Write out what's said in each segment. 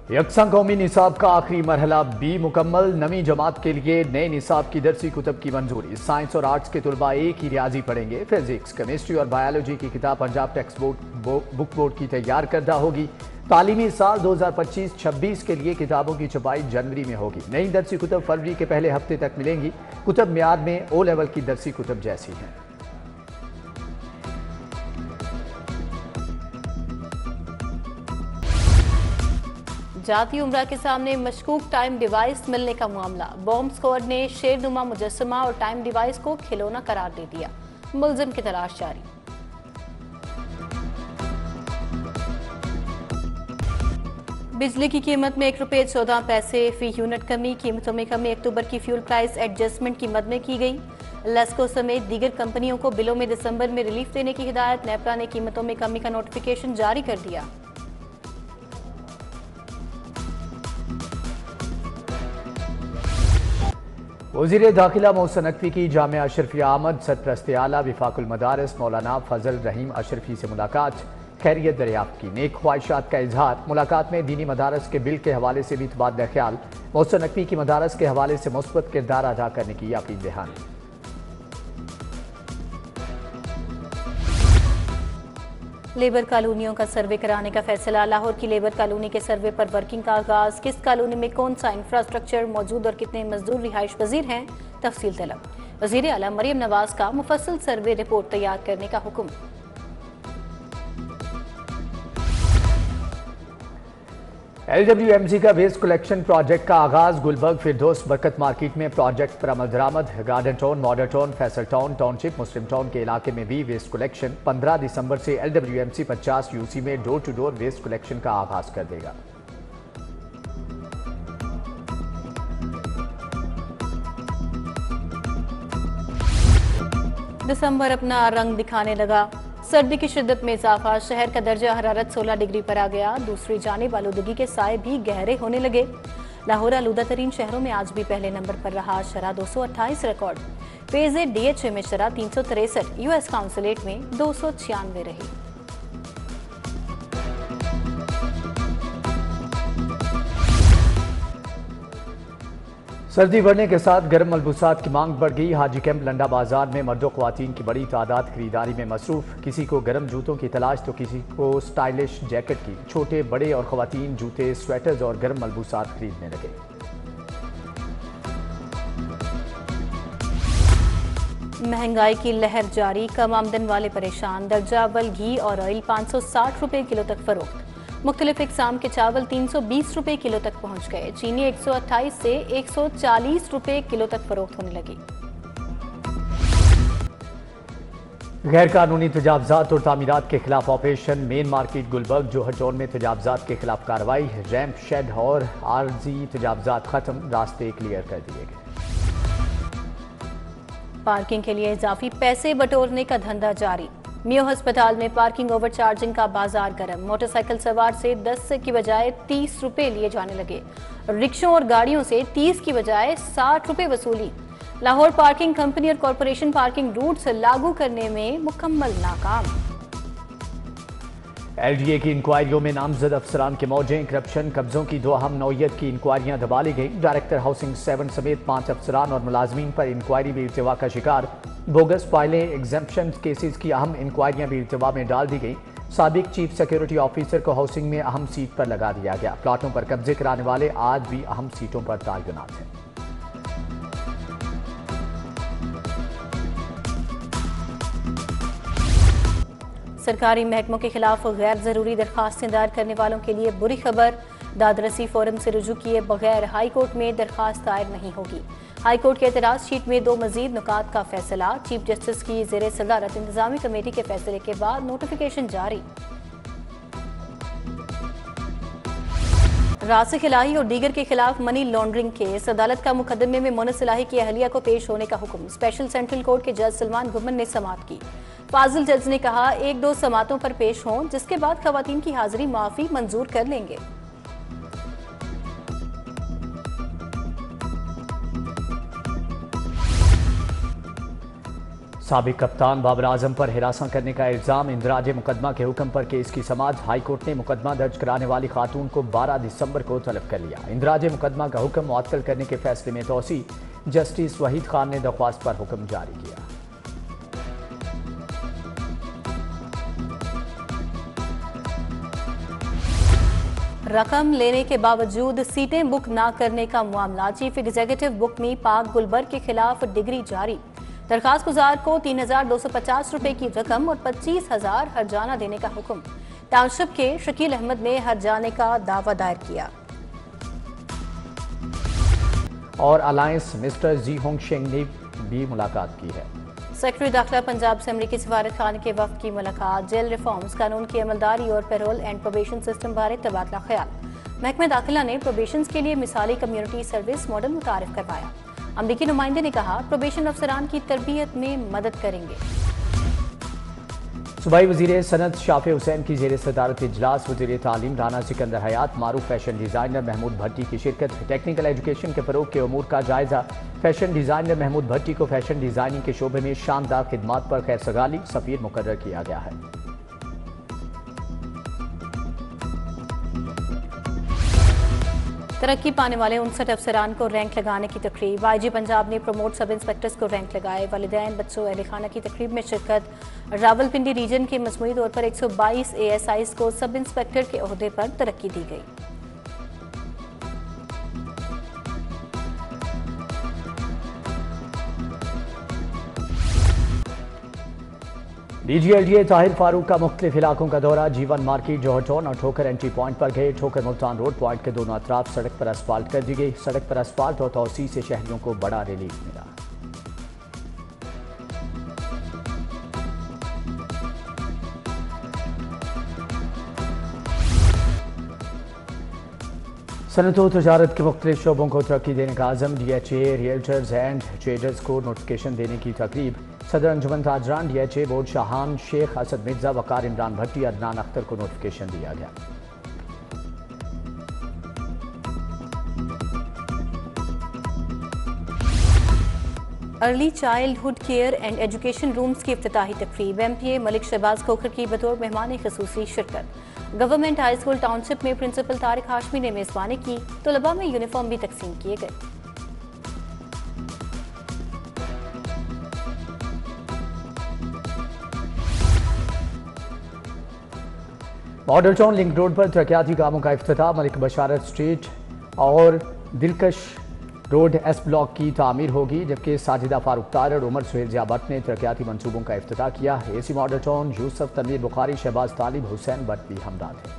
یکساں قومی نصاب کا آخری مرحلہ بھی مکمل، نویں جماعت کے لیے نئے نصاب کی درسی کتب کی منظوری۔ سائنس اور آرٹس کے طلباء ایک ہی ریاضی پڑھیں گے۔ فزکس، کیمسٹری اور بایولوجی کی کتاب پنجاب ٹیکسٹ بک بورڈ کی تیار کردہ ہوگی۔ تعلیمی سال 2025-26 کے لیے کتابوں کی چھپائی جنوری میں ہوگی۔ نئی درسی کتب فروری کے پہلے ہفتے تک ملیں گی۔ کتب میعاد میں او لیول کی درسی کتب جیسی ہیں۔ جاتی عمرہ کے سامنے مشکوک ٹائم ڈیوائس ملنے کا معاملہ، بومب اسکواڈ نے شیر نما مجسمہ اور ٹائم ڈیوائس کو کھلونا قرار دے دیا، ملزم کی تلاش جاری۔ بجلی کی قیمت میں 1 روپے 14 پیسے فی یونٹ کمی، قیمتوں میں کمی۔ اکتوبر کی فیول پرائس ایڈجسٹمنٹ کی مد میں کی گئی۔ لیسکو سمیت دیگر کمپنیوں کو بلوں میں دسمبر میں ریلیف دینے کی ہدایت، نیپرا نے قیمتوں میں کمی کا نوٹیفیکیشن جاری کر دیا۔ وزیر داخلہ محسن نقوی کی جامعہ اشرفیہ احمد سرپرست اعلیٰ وفاق المدارس مولانا فضل رحیم اشرفی سے ملاقات، خیریت دریافت کی، نیک خواہشات کا اظہار۔ ملاقات میں دینی مدارس کے بل کے حوالے سے بھی تبادلہ خیال، محسن نقوی کی مدارس کے حوالے سے مثبت کردار ادا کرنے کی اپیل دہانی۔ لیبر کالونیوں کا سروے کرانے کا فیصلہ، لاہور کی لیبر کالونی کے سروے پر ورکنگ کا آغاز۔ کس کالونی میں کون سا انفراسٹرکچر موجود اور کتنے مزدور رہائش پذیر ہیں، تفصیل طلب۔ وزیر اعلیٰ مریم نواز کا مفصل سروے رپورٹ تیار کرنے کا حکم۔ LWMC کا ویسٹ کلیکشن پروجیکٹ کا آغاز، گلبرگ فردوس برکت مارکیٹ میں پروجیکٹ پر عمل درآمد۔ Garden town, model town, Faisal town, township, Muslim town کے علاقے میں بھی ویسٹ کلیکشن۔ 15 دسمبر سے LWMC 50 UC میں ڈور ٹو ڈور ویسٹ کلیکشن کا آغاز کر دے گا۔ دسمبر اپنا رنگ دکھانے لگا، سردی کی شدت میں اضافہ، شہر کا درجہ حرارت 16 ڈگری پر آ گیا۔ دوسری جانب آلودگی کے سائے بھی گہرے ہونے لگے۔ لاہور آلودہ ترین شہروں میں آج بھی پہلے نمبر پر رہا، شرح 228 ریکارڈ۔ پیزے DHA میں شرح 363، US کونسلیٹ میں 296 رہی۔ سردی بڑھنے کے ساتھ گرم ملبوسات کی مانگ بڑھ گئی۔ حاجی کیمپ لنڈا بازار میں مرد و خواتین کی بڑی تعداد خریداری میں مصروف، کسی کو گرم جوتوں کی تلاش تو کسی کو سٹائلش جیکٹ کی۔ چھوٹے بڑے اور خواتین جوتے، سویٹرز اور گرم ملبوسات خریدنے لگے۔ مہنگائی کی لہر جاری، کم آمدن والے پریشان۔ درجہ اول گھی اور آئل 560 روپے کلو تک فروخت، مختلف اقسام کے چاول 320 روپے کلو تک پہنچ گئے۔ چینی 128 سے 140 روپے کلو تک فروخت ہونے لگی۔ غیر قانونی تجاوزات اور تعمیرات کے خلاف آپریشن، مین مارکیٹ گلبرگ جوہر ٹاؤن میں تجاوزات کے خلاف کارروائی، ریمپ شیڈ اور عارضی تجاوزات ختم، راستے کلیئر کر دیے گئے۔ پارکنگ کے لیے اضافی پیسے بٹورنے کا دھندا جاری، میو ہسپتال میں پارکنگ اوور چارجنگ کا بازار گرم، موٹر سائیکل سوار سے 10 کی بجائے 30 روپے لیے جانے لگے، رکشوں اور گاڑیوں سے 30 کی بجائے 60 روپے وصولی۔ لاہور پارکنگ کمپنی اور کارپوریشن پارکنگ روٹس لاگو کرنے میں مکمل ناکام۔ LDA کی انکوائریوں میں نامزد افسران کے موجیں، کرپشن، قبضوں کی 2 اہم نوعیت کی انکوائریاں دبا لی گئیں۔ ڈائریکٹر ہاؤسنگ 7 سمیت 5 افسران اور ملازمین پر انکوائری بھی ارتوا کا شکار۔ بوگس فائلیں، ایگزمپشن کیسز کی اہم انکوائریاں بھی ارتوا میں ڈال دی گئیں۔ سابق چیف سیکیورٹی آفیسر کو ہاؤسنگ میں اہم سیٹ پر لگا دیا گیا۔ پلاٹوں پر قبضے کرانے والے آج بھی اہم سیٹوں پر تعینات ہیں۔ سرکاری محکموں کے خلاف غیر ضروری درخواستیں دائر کرنے والوں کے لیے بری خبر، داد رسی فورم سے رجوع کیے بغیر ہائی کورٹ میں درخواست دائر نہیں ہوگی۔ ہائی کورٹ کے اعتراض شیٹ میں 2 مزید نکات کا فیصلہ، چیف جسٹس کی زیر صدارت انتظامی کمیٹی کے فیصلے کے بعد نوٹیفیکیشن جاری۔ راسخ الہی اور دیگر کے خلاف منی لانڈرنگ کیس، عدالت کا مقدمے میں مونس الہی کی اہلیہ کو پیش ہونے کا حکم، اسپیشل سینٹرل کورٹ کے جج سلمان گھمن نے سماعت کی۔ فاضل جج نے کہا 1-2 سماعتوں پر پیش ہوں، جس کے بعد خواتین کی حاضری معافی منظور کر لیں گے۔ سابق کپتان بابر اعظم پر ہراساں کرنے کا الزام، اندراج مقدمہ کے حکم پر کیس کی سماعت۔ ہائی کورٹ نے مقدمہ درج کرانے والی خاتون کو 12 دسمبر کو طلب کر لیا۔ اندراج مقدمہ کا حکم معطل کرنے کے فیصلے میں توسیع، جسٹس وحید خان نے درخواست پر حکم جاری کیا۔ رقم لینے کے باوجود سیٹیں بک نہ کرنے کا معاملہ، چیف ایگزیکٹو بک می پاک گلبرگ کے خلاف ڈگری جاری۔ درخواست گزار کو 3,250 روپے کی رقم اور 25,000 ہرجانہ دینے کا حکم۔ ٹاؤن شپ کے شکیل احمد نے ہرجانے کا دعویٰ دائر کیا۔ اور الائنس مسٹر زی ہونگ شینگ نے بھی ملاقات کی ہے۔ سیکرٹری داخلہ پنجاب سے امریکی سفارت خانے کے وفد کی ملاقات، جیل ریفارمز، قانون کی عملداری اور پیرول اینڈ پروبیشن سسٹم بارے تبادلہ خیال۔ محکمہ داخلہ نے پروبیشنز کے لیے مثالی کمیونٹی سروس ماڈل متعارف کروایا۔ امریکی نمائندے نے کہا پروبیشن افسران کی تربیت میں مدد کریں گے۔ صوبائی وزیر صنعت شافع حسین کی زیر صدارت اجلاس، وزیر تعلیم رانا سکندر حیات، معروف فیشن ڈیزائنر محمود بھٹی کی شرکت۔ ٹیکنیکل ایجوکیشن کے فروغ کے امور کا جائزہ، فیشن ڈیزائنر محمود بھٹی کو فیشن ڈیزائننگ کے شعبے میں شاندار خدمات پر خیر سگالی، سفیر مقرر کیا گیا ہے۔ ترقی پانے والے 59 افسران کو رینک لگانے کی تقریب، آئی جی پنجاب نے پروموٹ سب انسپیکٹرز کو رینک لگائے۔ والدین بچوں اہل خانہ کی تقریب میں شرکت۔ راولپنڈی ریجن کے مجموعی طور پر 122 اے ایس آئیز کو سب انسپیکٹر کے عہدے پر ترقی دی گئی۔ D G L D A Tahir Farooq کا مختلف علاقوں کا دورہ، جیون مارکیٹ، جوہر ٹاؤن اور ٹھوکر انٹری پوائنٹ پر گئے۔ ٹھوکر ملتان روڈ پوائنٹ کے دونوں اطراف سڑک پر اسفالٹ کر دی گئی۔ سڑک پر اسفالٹ اور توسیع سے شہریوں کو بڑا ریلیف ملا۔ صنعت و تجارت کے مختلف شعبوں کو ترقی دینے کا عزم، D H A realtors and traders کو نوٹیفکیشن دینے کی تقریب۔ صدر انجمن تاجران D H A board Shahan Sheikh Asad Mirza, وقار عمران بھٹی، عدنان اختر کو نوٹیفکیشن دیا گیا۔ Early childhood care and education rooms کی افتتاحی تقریب، M P A Malik Shahbaz Khokhar کی بطور مہمان خصوصی شرکت۔ Government high school township میں پرنسپل طارق ہاشمی نے میزبانی کی، طلباء میں یونیفارم بھی تقسیم کیے گئے۔ ماڈل ٹاؤن لنک روڈ پر ترقیاتی کاموں کا افتتاح، ملک بشارت اسٹریٹ اور دلکش روڈ ایس بلاک کی تعمیر ہوگی، جبکہ ساجدہ فاروق تار اور عمر سہیل ضیاء بٹ نے ترقیاتی منصوبوں کا افتتاح کیا۔ اے سی ماڈل ٹاؤن یوسف تنویر بخاری، شہباز طالب، حسین بٹ بھی ہمراہ تھے۔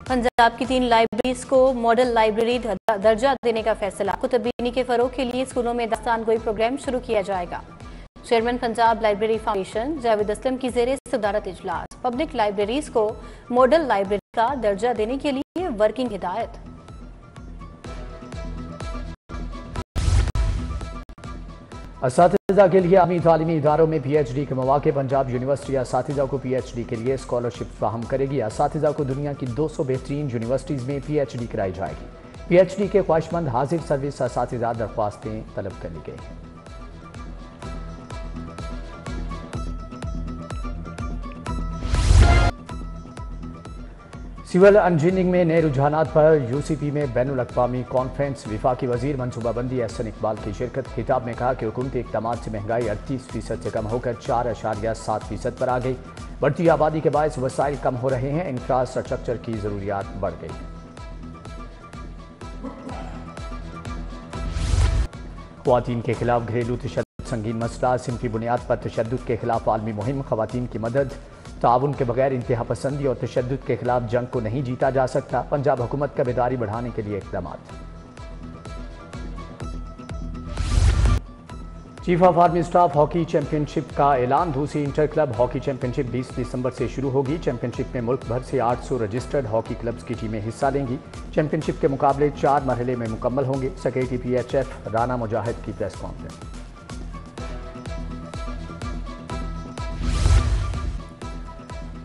پنجاب کی 3 لائبریریز کو ماڈل لائبریری درجہ دینے کا فیصلہ، کتب بینی کے فروغ کے لیے اسکولوں میں داستان گوئی پروگرام شروع کیا جائے گا۔ Chairman Punjab library foundation Javed Aslam کی زیر صدارت اجلاس، پبلک لائبریریز کو ماڈل لائبریری کا درجہ دینے کے لیے ورکنگ ہدایت۔ اساتذہ کے لیے عالمی تعلیمی اداروں میں پی ایچ ڈی کے مواقع، پنجاب یونیورسٹی اساتذہ کو پی ایچ ڈی کے لیے اسکالرشپ فراہم کرے گی۔ اساتذہ کو دنیا کی 200 بہترین یونیورسٹیز میں پی ایچ ڈی کرائی جائے گی۔ پی ایچ ڈی کے خواہشمند حاضر سروس اساتذہ درخواستیں طلب کر لی گئی ہیں۔ سول انجینئرنگ میں نئے رجحانات پر یو سی پی میں بین الاقوامی کانفرنس، وفاقی وزیر منصوبہ بندی احسن اقبال کی شرکت۔ خطاب میں کہا کہ حکومتی اقدامات سے مہنگائی 38% سے کم ہو کر 4.7% پر آ گئی۔ بڑھتی آبادی کے باعث وسائل کم ہو رہے ہیں، انفراسٹرکچر کی ضروریات بڑھ گئی ہیں۔ خواتین کے خلاف گھریلو تشدد سنگین مسئلہ، صنفی بنیاد پر تشدد کے خلاف عالمی مہم، خواتین کی مدد، تعاون کے بغیر انتہا پسندی اور تشدد کے خلاف جنگ کو نہیں جیتا جا سکتا، پنجاب حکومت کا بیداری بڑھانے کے لیے اقدامات۔ Chief of army staff hockey championship کا اعلان، دوسری inter club hockey championship 20 دسمبر سے شروع ہوگی۔ چیمپئن شپ میں ملک بھر سے 800 رجسٹرڈ ہاکی کلبز کی ٹیمیں حصہ لیں گی۔ چیمپئن شپ کے مقابلے 4 مرحلے میں مکمل ہوں گے۔ Secretary P H F Rana Mujahid کی پریس کانفرنس۔